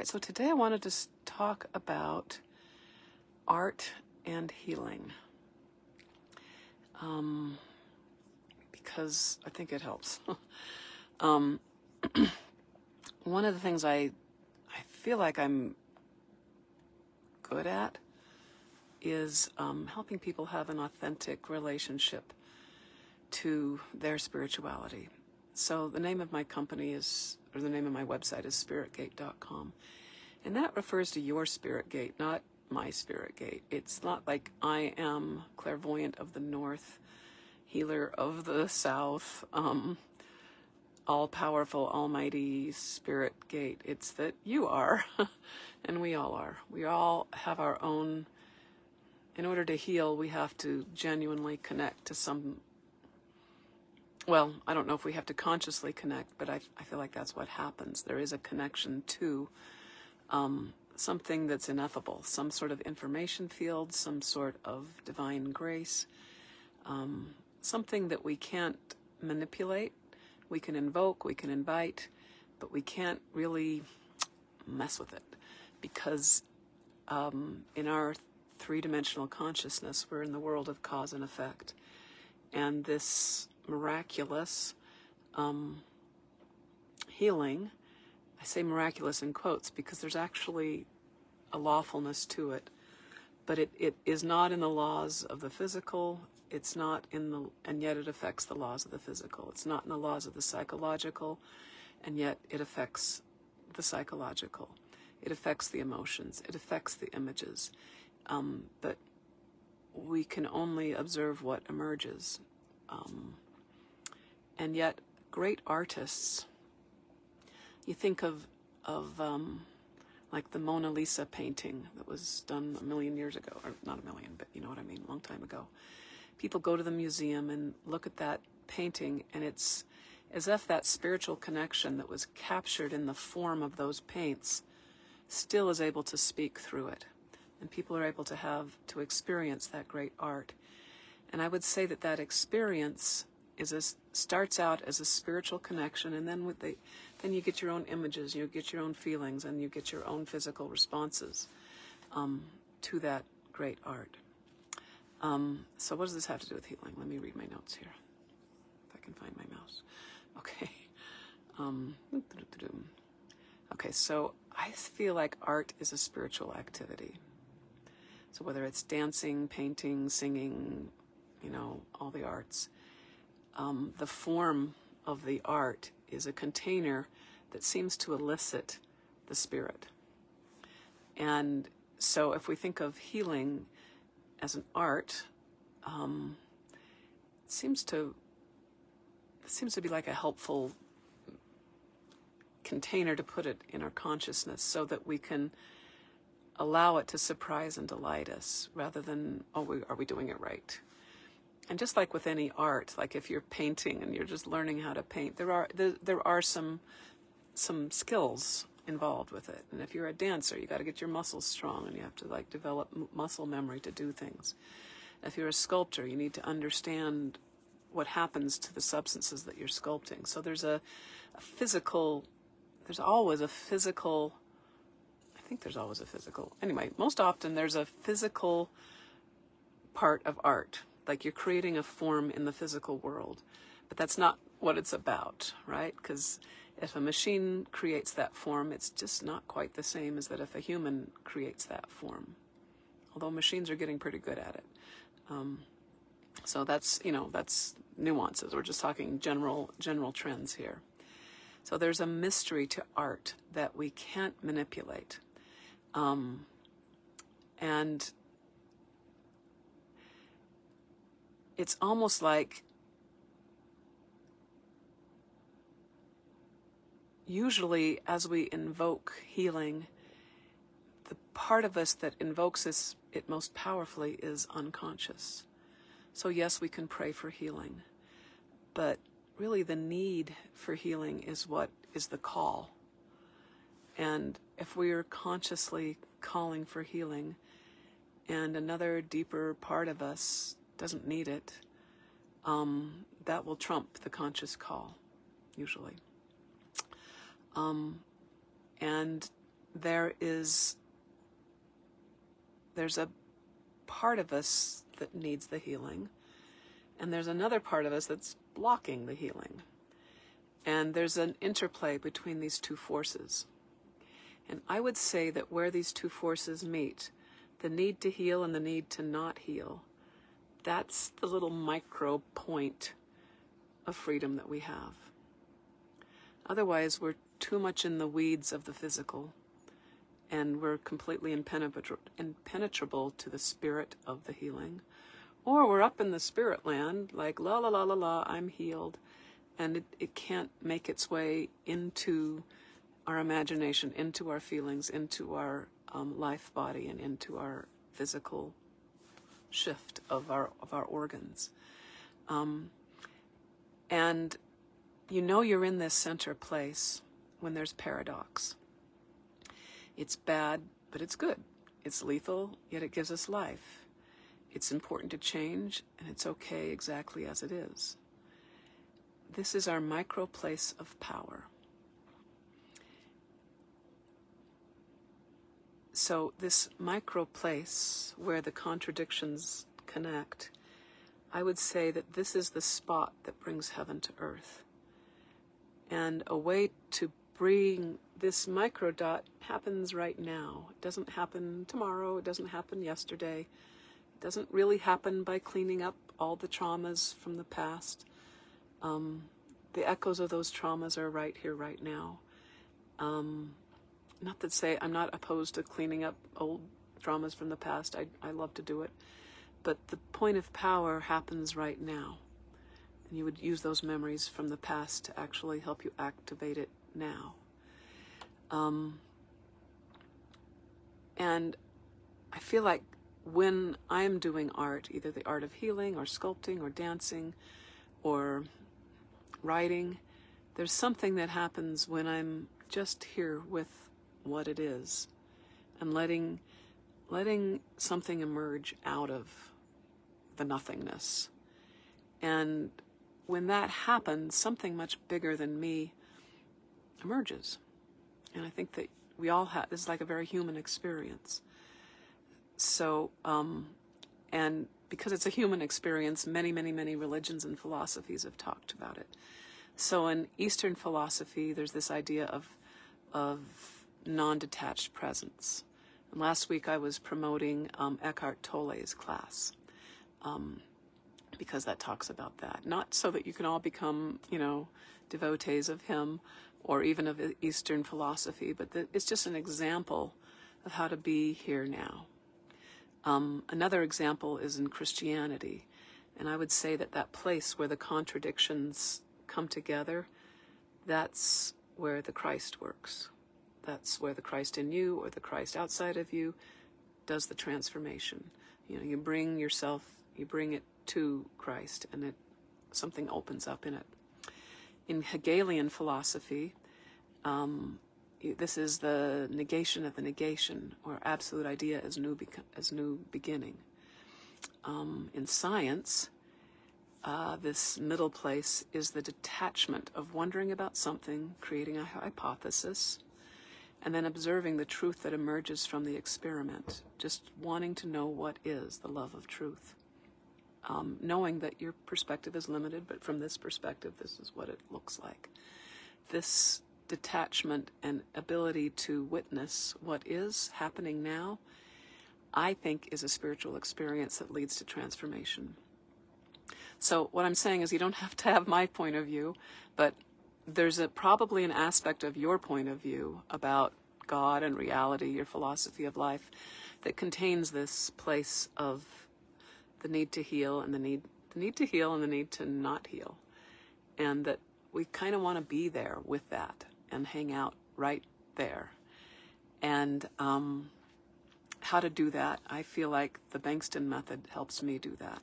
right, so today I wanted to talk about art and healing, because I think it helps. One of the things I feel like I'm good at is helping people have an authentic relationship to their spirituality. So the name of my company is, or the name of my website is spiritgate.com. And that refers to your spirit gate, not my spirit gate. It's not like I am clairvoyant of the north, healer of the south, all-powerful, almighty spirit gate. It's that you are, and we all are. We all have our own. In order to heal, we have to genuinely connect to some. Well, I don't know if we have to consciously connect, but I feel like that's what happens. There is a connection to something that's ineffable, some sort of information field, some sort of divine grace, something that we can't manipulate. We can invoke, we can invite, but we can't really mess with it because in our three-dimensional consciousness, we're in the world of cause and effect. And this miraculous healing, I say miraculous in quotes because there's actually a lawfulness to it, but it is not in the laws of the physical. It's not in the, and yet it affects the laws of the physical. It's not in the laws of the psychological, and yet it affects the psychological. It affects the emotions. It affects the images. But we can only observe what emerges. And yet, great artists, you think of like the Mona Lisa painting that was done 1 million years ago, or not 1 million, but you know what I mean, a long time ago. People go to the museum and look at that painting, and it's as if that spiritual connection that was captured in the form of those paints still is able to speak through it. And people are able to experience that great art. And I would say that that experience starts out as a spiritual connection, and then then you get your own images, you get your own feelings, and you get your own physical responses to that great art. So what does this have to do with healing? Let me read my notes here, if I can find my mouse. Okay. Okay, so I feel like art is a spiritual activity. So whether it's dancing, painting, singing, all the arts, the form of the art is a container that seems to elicit the spirit. And so if we think of healing as an art, it seems to be like a helpful container to put it in our consciousness so that we can allow it to surprise and delight us rather than, are we doing it right? And just like with any art, like if you're painting and you're just learning how to paint, there are some skills involved with it. And if you're a dancer, you got to get your muscles strong and you have to develop muscle memory to do things. If you're a sculptor, you need to understand what happens to the substances that you're sculpting. So there's always a physical, anyway, most often there's a physical part of art. Like you're creating a form in the physical world, but that's not what it's about, right? Because if a machine creates that form, it's just not quite the same as that if a human creates that form. Although machines are getting pretty good at it. So that's nuances. We're just talking general trends here. So there's a mystery to art that we can't manipulate. And it's almost like usually as we invoke healing, the part of us that invokes it most powerfully is unconscious. So yes, we can pray for healing, but really the need for healing is what is the call. And if we are consciously calling for healing and another deeper part of us doesn't need it, that will trump the conscious call, usually. And there's a part of us that needs the healing, and there's another part of us that's blocking the healing. And there's an interplay between these two forces. And I would say that where these two forces meet, the need to heal and the need to not heal, that's the little micro point of freedom that we have. Otherwise, we're too much in the weeds of the physical, and we're completely impenetrable to the spirit of the healing. Or we're up in the spirit land, like, la la la la la, I'm healed. And it can't make its way into our imagination, into our feelings, into our life body, and into our physical shift of our organs. And you know you're in this center place when there's paradox. It's bad, but it's good. It's lethal, yet it gives us life. It's important to change, and it's okay exactly as it is. This is our micro place of power. So this micro place where the contradictions connect, I would say that this is the spot that brings heaven to earth. And a way to bring this micro dot happens right now. It doesn't happen tomorrow. It doesn't happen yesterday. It doesn't really happen by cleaning up all the traumas from the past. The echoes of those traumas are right here, right now. Not to say I'm not opposed to cleaning up old traumas from the past. I love to do it. But the point of power happens right now. And you would use those memories from the past to actually help you activate it now. And I feel like when I'm doing art, either the art of healing or sculpting or dancing or writing, there's something that happens when I'm just here with what it is and letting something emerge out of the nothingness. And when that happens, something much bigger than me emerges. And I think that we all have, this is like a very human experience. So, and because it's a human experience, many, many, many religions and philosophies have talked about it. So in Eastern philosophy, there's this idea of non-detached presence. And last week I was promoting 𝗥𝗲𝗀𝗿𝗆𝗆's class, because that talks about that. Not so that you can all become, devotees of him or even of Eastern philosophy, but it's just an example of how to be here now. Another example is in Christianity, and I would say that place where the contradictions come together, that's where the Christ works. That's where the Christ in you or the Christ outside of you does the transformation. You bring it to Christ, and something opens up in it. In Hegelian philosophy, this is the negation of the negation, or absolute idea as new beginning. In science, this middle place is the detachment of wondering about something, creating a hypothesis, and then observing the truth that emerges from the experiment, just wanting to know what is the love of truth. Knowing that your perspective is limited, but from this perspective, this is what it looks like. This detachment and ability to witness what is happening now, I think, is a spiritual experience that leads to transformation. So what I'm saying is you don't have to have my point of view, but there's probably an aspect of your point of view about God and reality, your philosophy of life, that contains this place of the need to heal and the need to heal and the need to not heal. And that we kind of want to be there with that and hang out right there. And how to do that, I feel like the Bengston Method helps me do that.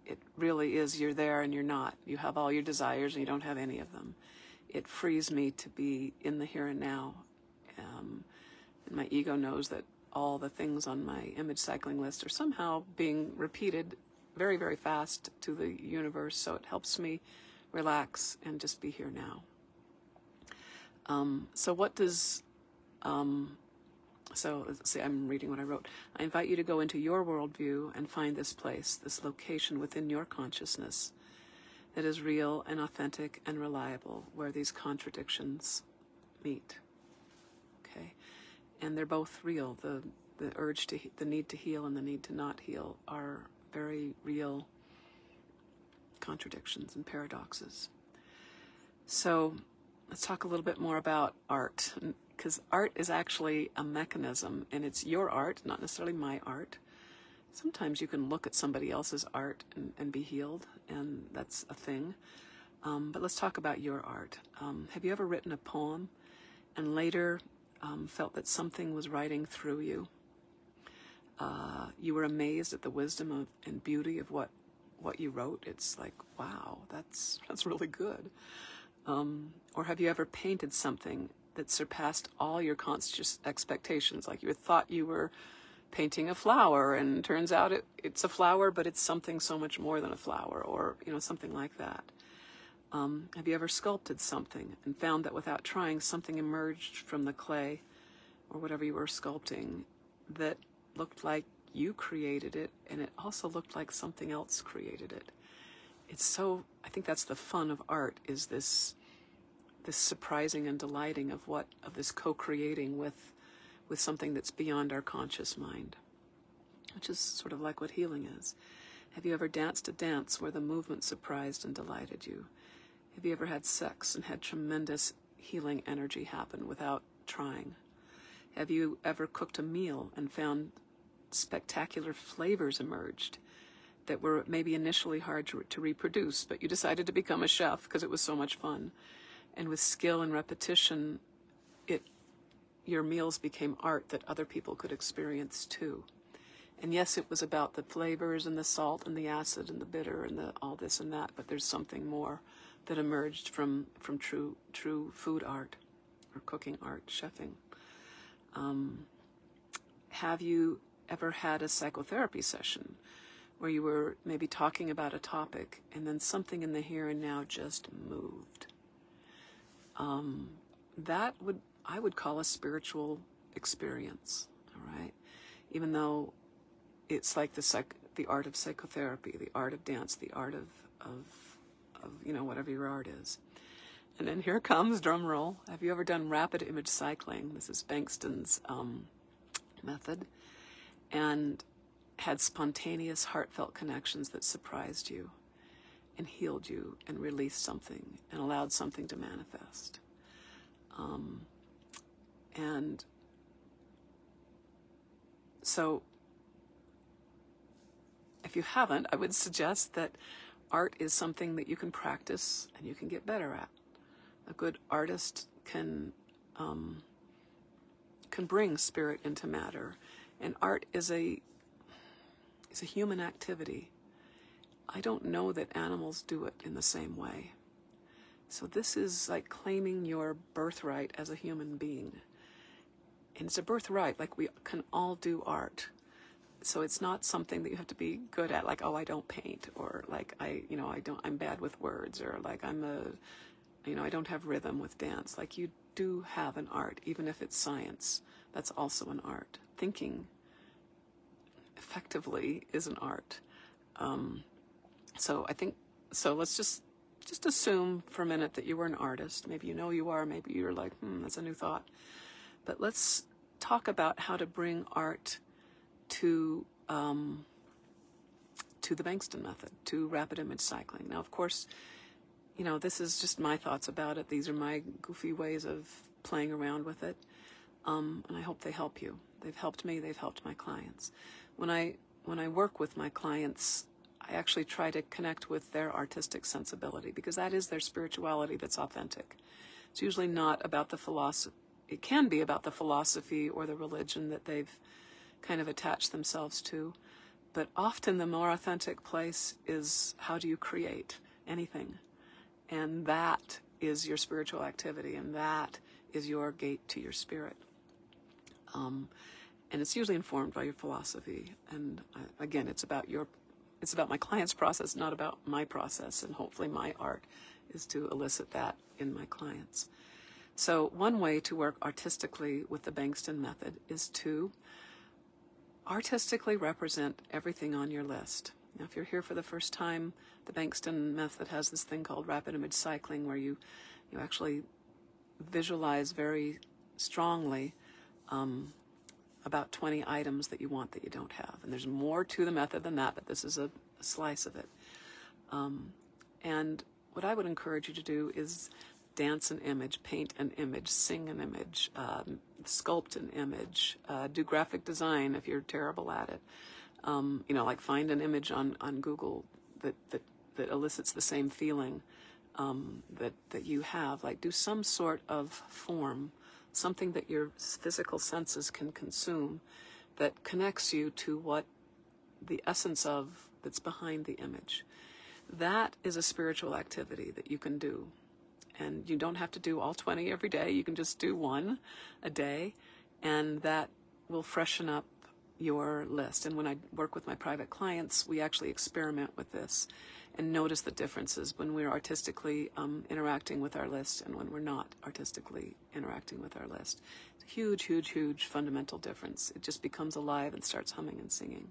It really is, you're there and you're not. You have all your desires and you don't have any of them. It frees me to be in the here and now. And my ego knows that all the things on my image cycling list are somehow being repeated very, very fast to the universe, so it helps me relax and just be here now. So what does, so let's see, I'm reading what I wrote. I invite you to go into your worldview and find this place, this location within your consciousness that is real and authentic and reliable, where these contradictions meet. Okay? And they're both real. The urge to, the need to heal and the need to not heal are very real contradictions and paradoxes. So let's talk a little bit more about art, because art is actually a mechanism, and it's your art, not necessarily my art. Sometimes you can look at somebody else's art and be healed, and that's a thing. But let's talk about your art. Have you ever written a poem and later felt that something was writing through you? You were amazed at the wisdom and beauty of what you wrote. It's like, wow, that's really good. Or have you ever painted something that surpassed all your conscious expectations? Like you thought you were painting a flower, and turns out it's a flower, but it's something so much more than a flower, or something like that. Have you ever sculpted something and found that without trying, something emerged from the clay or whatever you were sculpting that looked like you created it, and it also looked like something else created it? It's so, I think that's the fun of art, is this surprising and delighting of this co-creating with something that's beyond our conscious mind, which is sort of like what healing is. Have you ever danced a dance where the movement surprised and delighted you? Have you ever had sex and had tremendous healing energy happen without trying? Have you ever cooked a meal and found spectacular flavors emerged that were maybe initially hard to reproduce, but you decided to become a chef because it was so much fun? And with skill and repetition, your meals became art that other people could experience too. And yes, it was about the flavors and the salt and the acid and the bitter and all this and that, but there's something more that emerged from true food art or cooking art, chefing. Have you ever had a psychotherapy session where you were maybe talking about a topic and then something in the here and now just moved? That I would call a spiritual experience, all right? Even though it's like the art of psychotherapy, the art of dance, the art of whatever your art is. And then here comes, drum roll, have you ever done rapid image cycling? This is Bengston's method. And had spontaneous, heartfelt connections that surprised you and healed you and released something and allowed something to manifest. And so if you haven't, I would suggest that art is something that you can practice and you can get better at. A good artist can bring spirit into matter, and art is a human activity. I don't know that animals do it in the same way. So this is like claiming your birthright as a human being. And it's a birthright, like we can all do art. So it's not something that you have to be good at, like, oh, I don't paint, or like I'm bad with words, or like I don't have rhythm with dance. Like, you do have an art, even if it's science. That's also an art. Thinking effectively is an art. So let's just assume for a minute that you were an artist. Maybe you are, maybe you're like, that's a new thought. But let's talk about how to bring art to the Bengston Method, to rapid image cycling. Now, of course, this is just my thoughts about it. These are my goofy ways of playing around with it. And I hope they help you. They've helped me, they've helped my clients. When I work with my clients, I actually try to connect with their artistic sensibility, because that is their spirituality that's authentic. It's usually not about the philosophy. It can be about the philosophy or the religion that they've kind of attached themselves to. But often the more authentic place is, how do you create anything? And that is your spiritual activity, and that is your gate to your spirit. And it's usually informed by your philosophy. And again, it's about my client's process, not about my process. And hopefully my art is to elicit that in my clients. So one way to work artistically with the Bengston method is to artistically represent everything on your list. Now, if you're here for the first time, the Bengston method has this thing called rapid image cycling, where you actually visualize very strongly about 20 items that you want that you don't have. And there's more to the method than that, but this is a slice of it. And what I would encourage you to do is dance an image, paint an image, sing an image, sculpt an image, do graphic design if you're terrible at it. Like find an image on Google that elicits the same feeling that you have. Like do some sort of form, something that your physical senses can consume that connects you to what the essence of that's behind the image. That is a spiritual activity that you can do. And you don't have to do all 20 every day. You can just do one a day, and that will freshen up your list. And when I work with my private clients, we actually experiment with this and notice the differences when we're artistically interacting with our list and when we're not artistically interacting with our list. It's a huge, huge, huge fundamental difference. It just becomes alive and starts humming and singing.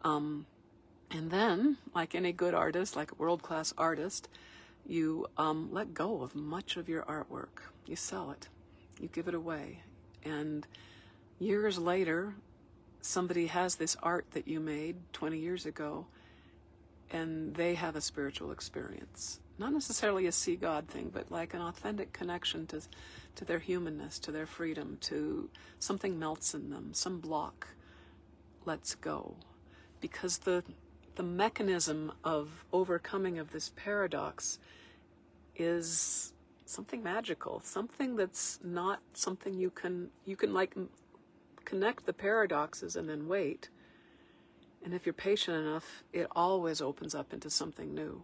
And then, like any good artist, like a world-class artist, you let go of much of your artwork. You sell it. You give it away. And years later, somebody has this art that you made 20 years ago, and they have a spiritual experience. Not necessarily a see God thing, but like an authentic connection to their humanness, to their freedom, to something melts in them, some block lets go. Because the mechanism of overcoming of this paradox is something magical, something that's not something you can like connect the paradoxes and then wait. And if you're patient enough, it always opens up into something new.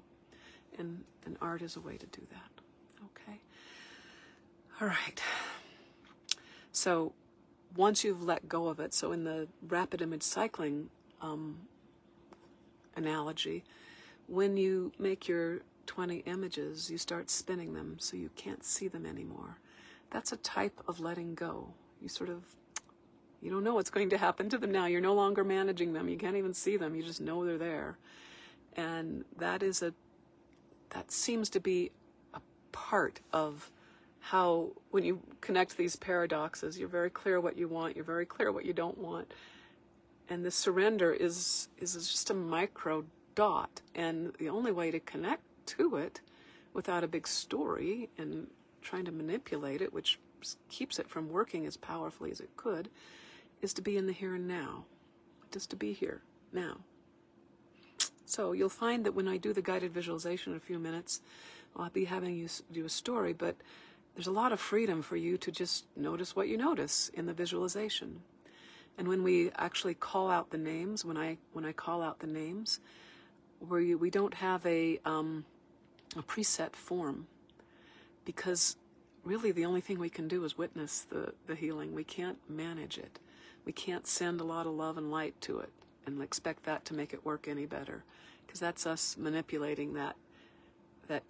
And art is a way to do that. Okay? All right. So once you've let go of it, so in the rapid image cycling analogy, when you make your 20 images, you start spinning them so you can't see them anymore. That's a type of letting go. You don't know what's going to happen to them now. You're no longer managing them. You can't even see them. You just know they're there. And that seems to be a part of how, when you connect these paradoxes, you're very clear what you want, you're very clear what you don't want. And the surrender is just a micro dot. And the only way to connect to it without a big story and trying to manipulate it, which keeps it from working as powerfully as it could, is to be in the here and now. Just to be here now. So you'll find that when I do the guided visualization in a few minutes, I'll be having you do a story, but there's a lot of freedom for you to just notice what you notice in the visualization. And when we actually call out the names, when I call out the names, we don't have a preset form, because really the only thing we can do is witness the healing. We can't manage it. We can't send a lot of love and light to it and expect that to make it work any better, because that's us manipulating that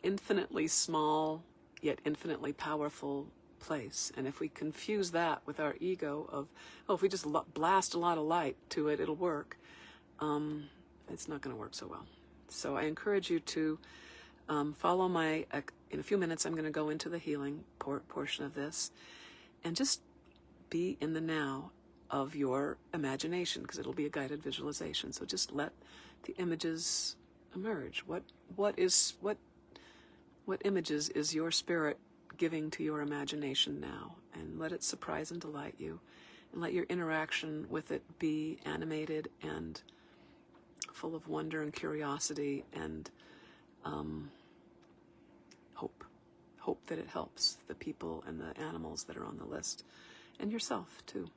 infinitely small yet infinitely powerful place. And if we confuse that with our ego of, if we just blast a lot of light to it, it'll work, it's not going to work so well. So I encourage you to follow in a few minutes I'm going to go into the healing portion of this, and just be in the now of your imagination, because it'll be a guided visualization. So just let the images emerge. What images is your spirit giving to your imagination now? And let it surprise and delight you, and let your interaction with it be animated and full of wonder and curiosity and hope that it helps the people and the animals that are on the list, and yourself too.